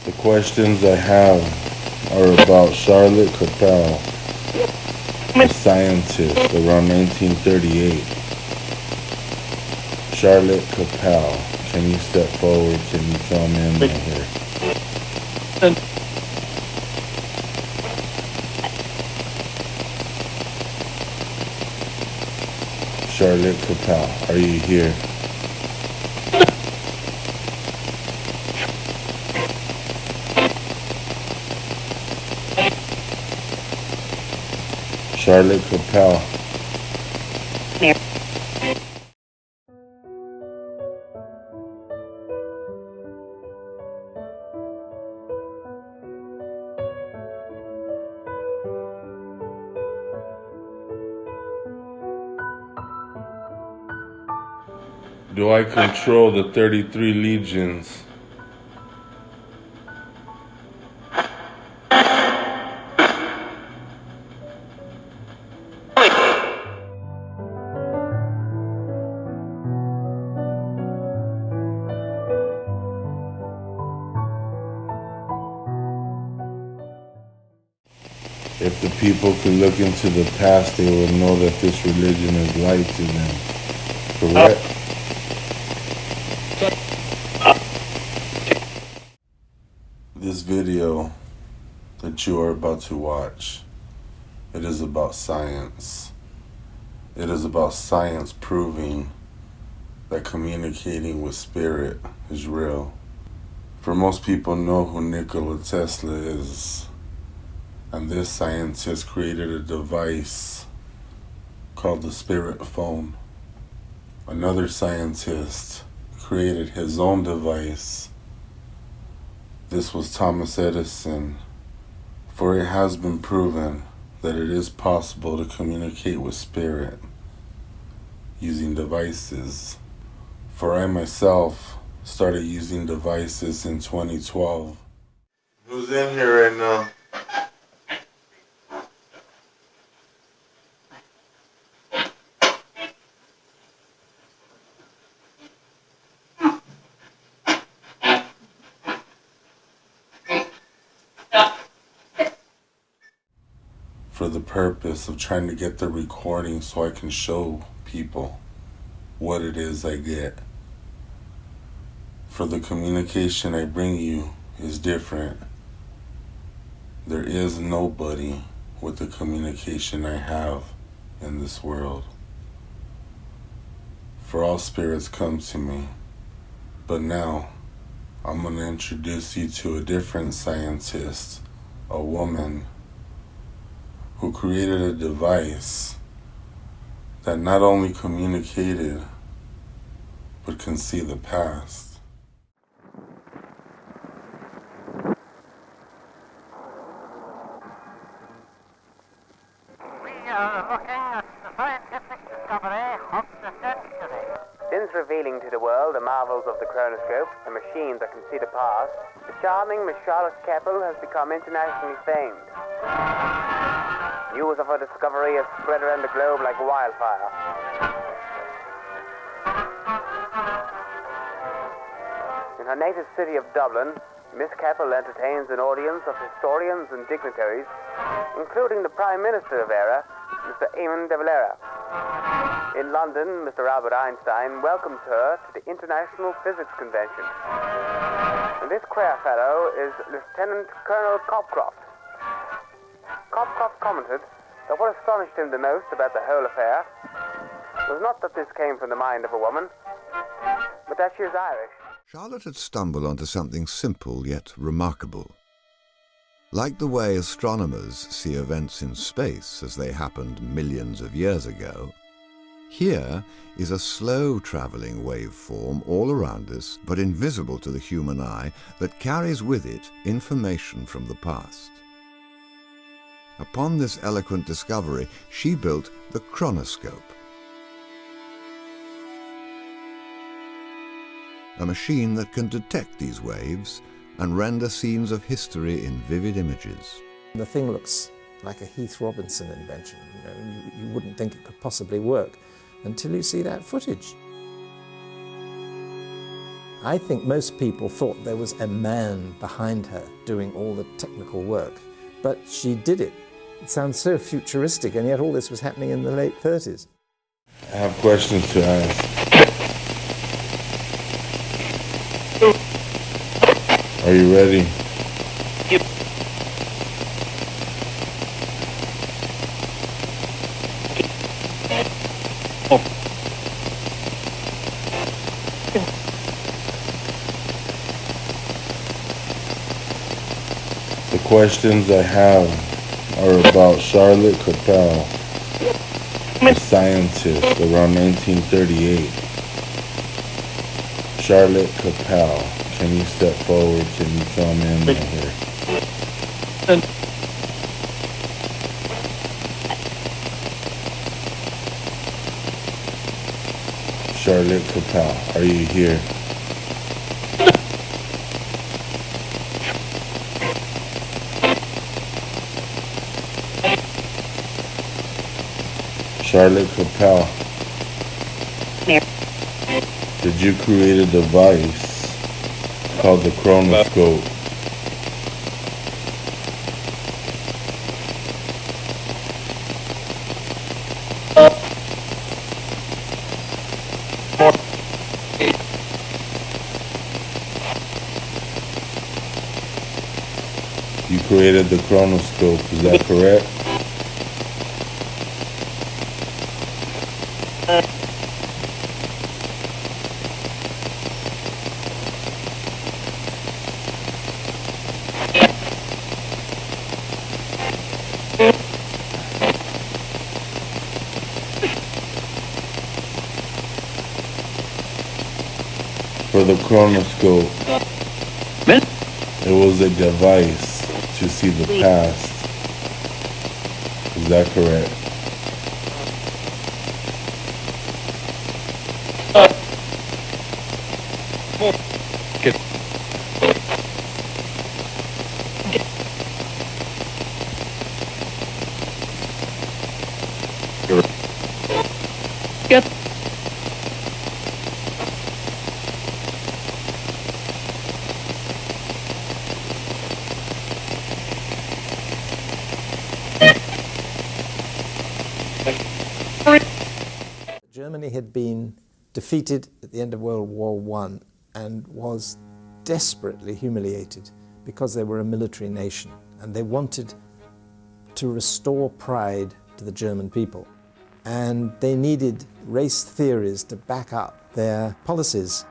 The questions I have are about Charlotte Capel, a scientist around 1938. Charlotte Capel, can you step forward? Can you tell me I'm not here? Charlotte Capel, are you here? Charlotte Capel. Do I control the 33 legions? If the people could look into the past, they would know that this religion is light to them. Correct? This video that you are about to watch, it is about science. It is about science proving that communicating with spirit is real. For most people know who Nikola Tesla is. And this scientist created a device called the spirit phone. Another scientist created his own device. This was Thomas Edison. For it has been proven that it is possible to communicate with spirit using devices. For I myself started using devices in 2012. Who's in here right now? For the purpose of trying to get the recording so I can show people what it is I get. For the communication I bring you is different. There is nobody with the communication I have in this world. For all spirits come to me. But now, I'm going to introduce you to a different scientist, a woman who created a device that not only communicated, but can see the past. We are looking at the scientific discovery of the century. Since revealing to the world the marvels of the chronoscope, a machine that can see the past, the charming Miss Charlotte Capel has become internationally famed. News of her discovery has spread around the globe like wildfire. In her native city of Dublin, Miss Capel entertains an audience of historians and dignitaries, including the Prime Minister of Era, Mr. Eamon de Valera. In London, Mr. Albert Einstein welcomed her to the International Physics Convention. And this queer fellow is Lieutenant Colonel Copcroft. Copcroft commented that what astonished him the most about the whole affair was not that this came from the mind of a woman, but that she is Irish. Charlotte had stumbled onto something simple yet remarkable. Like the way astronomers see events in space as they happened millions of years ago, here is a slow-travelling waveform all around us, but invisible to the human eye, that carries with it information from the past. Upon this eloquent discovery, she built the chronoscope, a machine that can detect these waves and render scenes of history in vivid images. The thing looks like a Heath Robinson invention. You wouldn't think it could possibly work until you see that footage. I think most people thought there was a man behind her doing all the technical work, but she did it. It sounds so futuristic, and yet all this was happening in the late 30s. I have questions to ask. Are you ready? The questions I have are about Charlotte Capel, a scientist around 1938. Charlotte Capel, can you step forward? Can you tell me I'm not here? Charlotte Capel, are you here? Charlotte Capel, did you create a device called the chronoscope? You created the chronoscope, is that correct? For the chronoscope, it was a device to see the past. Is that correct? Germany had been defeated at the end of World War I and was desperately humiliated because they were a military nation, and they wanted to restore pride to the German people. And they needed race theories to back up their policies.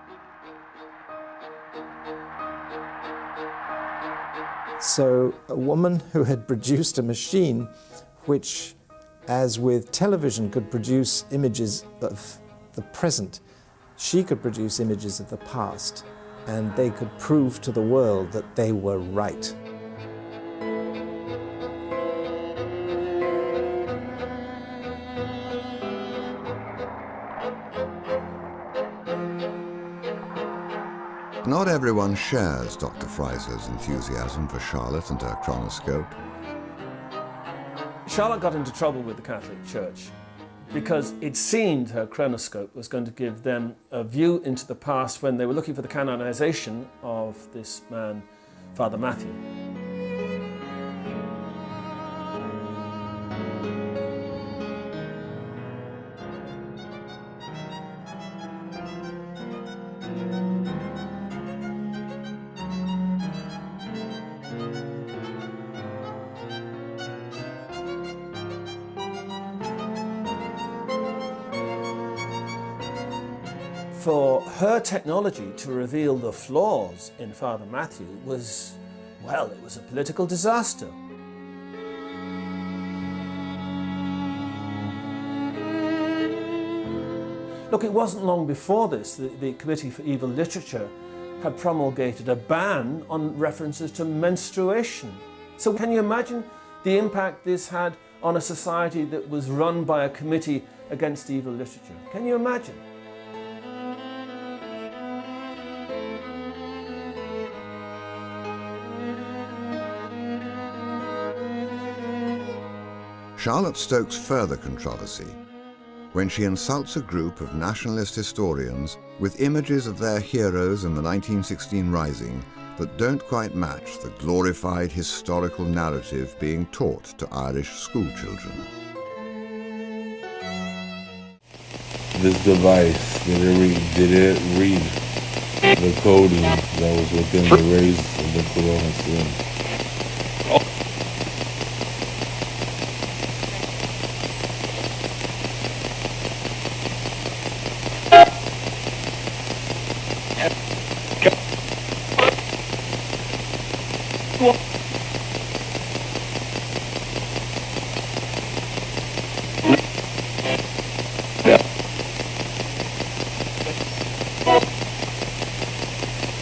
So a woman who had produced a machine which, as with television, could produce images of the present, she could produce images of the past, and they could prove to the world that they were right. Not everyone shares Dr. Freiser's enthusiasm for Charlotte and her chronoscope. Charlotte got into trouble with the Catholic Church because it seemed her chronoscope was going to give them a view into the past when they were looking for the canonization of this man, Father Matthew. For her technology to reveal the flaws in Father Matthew was, well, it was a political disaster. Look, it wasn't long before this that the Committee for Evil Literature had promulgated a ban on references to menstruation. So can you imagine the impact this had on a society that was run by a committee against evil literature? Can you imagine? Charlotte stokes further controversy. when she insults a group of nationalist historians with images of their heroes in the 1916 Rising that don't quite match the glorified historical narrative being taught to Irish schoolchildren. This device, did it read the coding that was within the rays of the corona slim?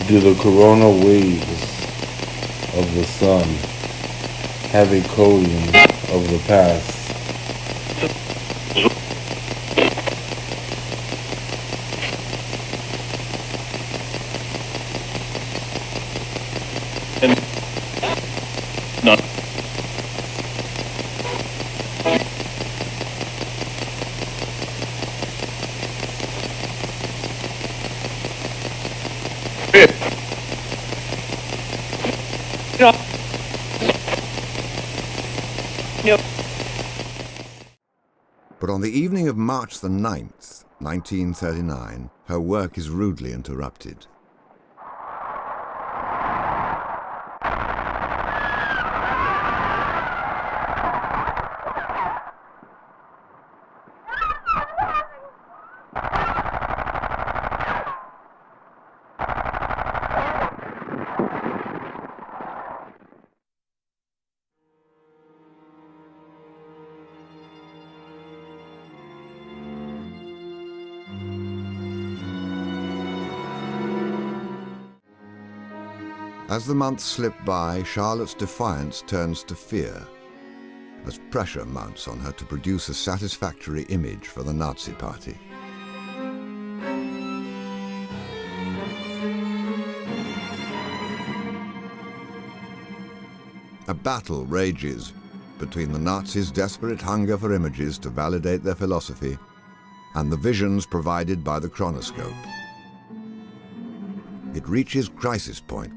Do the corona waves of the sun have a coding of the past? But on the evening of March the 9th, 1939, her work is rudely interrupted. As the months slip by, Charlotte's defiance turns to fear, as pressure mounts on her to produce a satisfactory image for the Nazi Party. A battle rages between the Nazis' desperate hunger for images to validate their philosophy and the visions provided by the chronoscope. It reaches crisis point.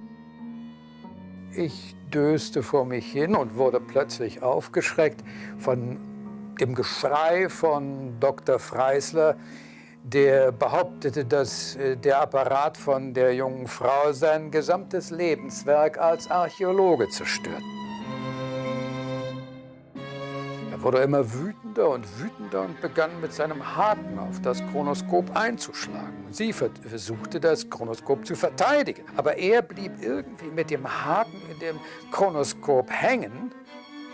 Ich döste vor mich hin und wurde plötzlich aufgeschreckt von dem Geschrei von Dr. Freisler, der behauptete, dass der Apparat von der jungen Frau sein gesamtes Lebenswerk als Archäologe zerstört. Er wurde immer wütender und begann mit seinem Haken auf das Chronoskop einzuschlagen. Sie versuchte, das Chronoskop zu verteidigen, aber er blieb irgendwie mit dem Haken in dem Chronoskop hängen.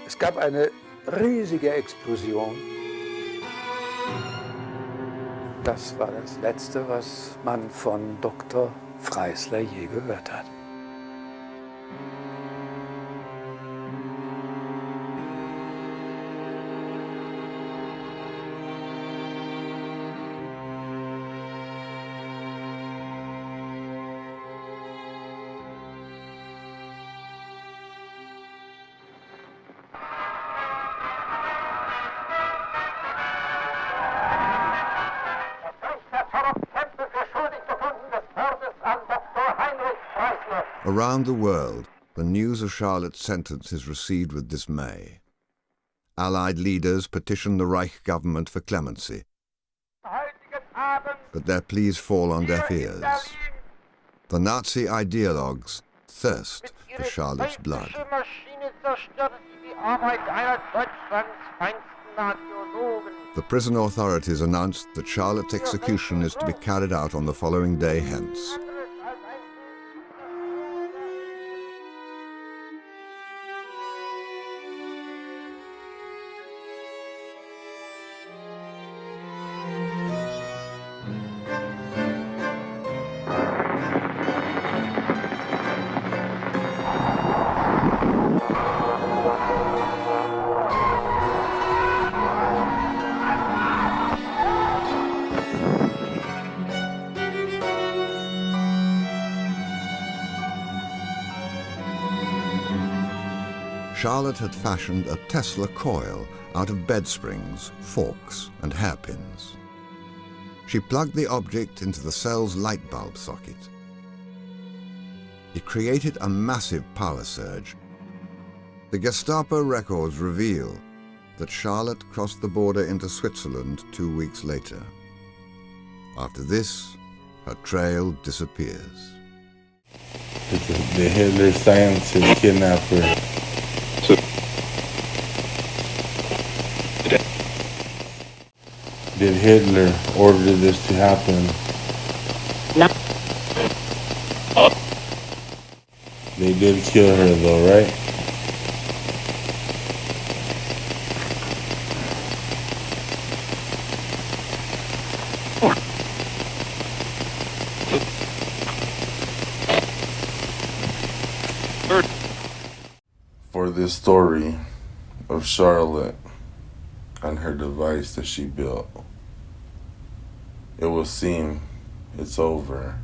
Es gab eine riesige Explosion. Das war das Letzte, was man von Dr. Freisler je gehört hat. Around the world, the news of Charlotte's sentence is received with dismay. Allied leaders petition the Reich government for clemency, but their pleas fall on deaf ears. The Nazi ideologues thirst for Charlotte's blood. The prison authorities announced that Charlotte's execution is to be carried out on the following day hence. Charlotte had fashioned a Tesla coil out of bed springs, forks, and hairpins. She plugged the object into the cell's light bulb socket. It created a massive power surge. The Gestapo records reveal that Charlotte crossed the border into Switzerland 2 weeks later. After this, her trail disappears. The Hitler scientist kidnapped her. Did Hitler order this to happen? No. They did kill her though, right? For this story of Charlotte and her device that she built, it will seem it's over,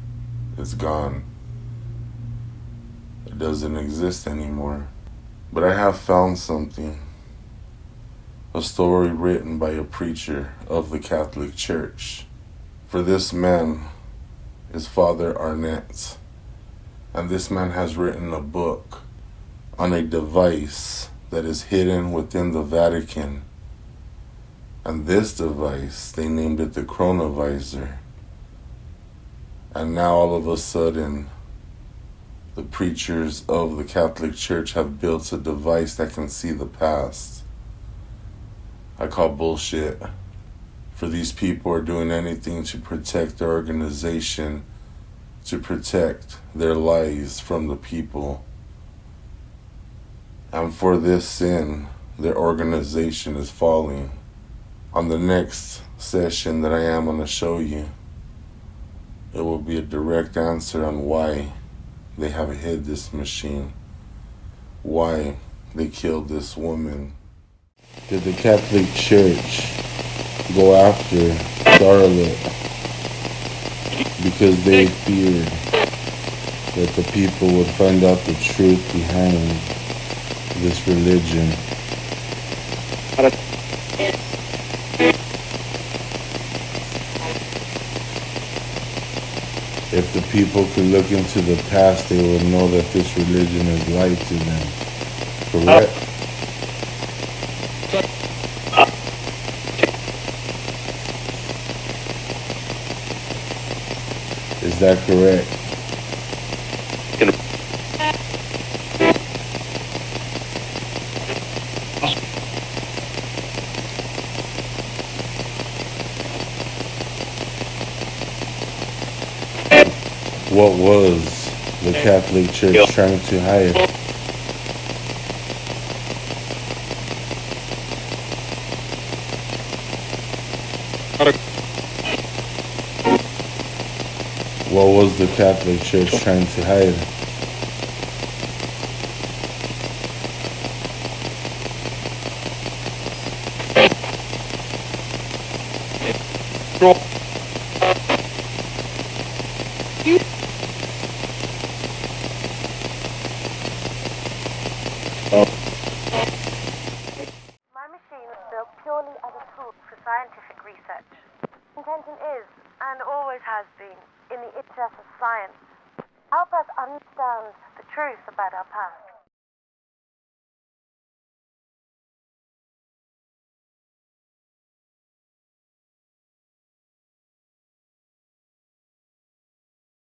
it's gone, it doesn't exist anymore. But I have found something, a story written by a preacher of the Catholic Church. For this man is Father Arnett, and this man has written a book on a device that is hidden within the Vatican. And this device, they named it the Chronovisor. And now all of a sudden, the preachers of the Catholic Church have built a device that can see the past. I call bullshit. For these people are doing anything to protect their organization, to protect their lies from the people. And for this sin, their organization is falling. On the next session that I am going to show you, it will be a direct answer on why they have hid this machine, why they killed this woman. Did the Catholic Church go after Charlotte because they feared that the people would find out the truth behind this religion? If the people could look into the past, they would know that this religion is lied to them. Correct? Is that correct? What was the Catholic Church trying to hide? What was the Catholic Church trying to hide? My machine was built purely as a tool for scientific research. Intention is, and always has been, in the interest of science. Help us understand the truth about our past.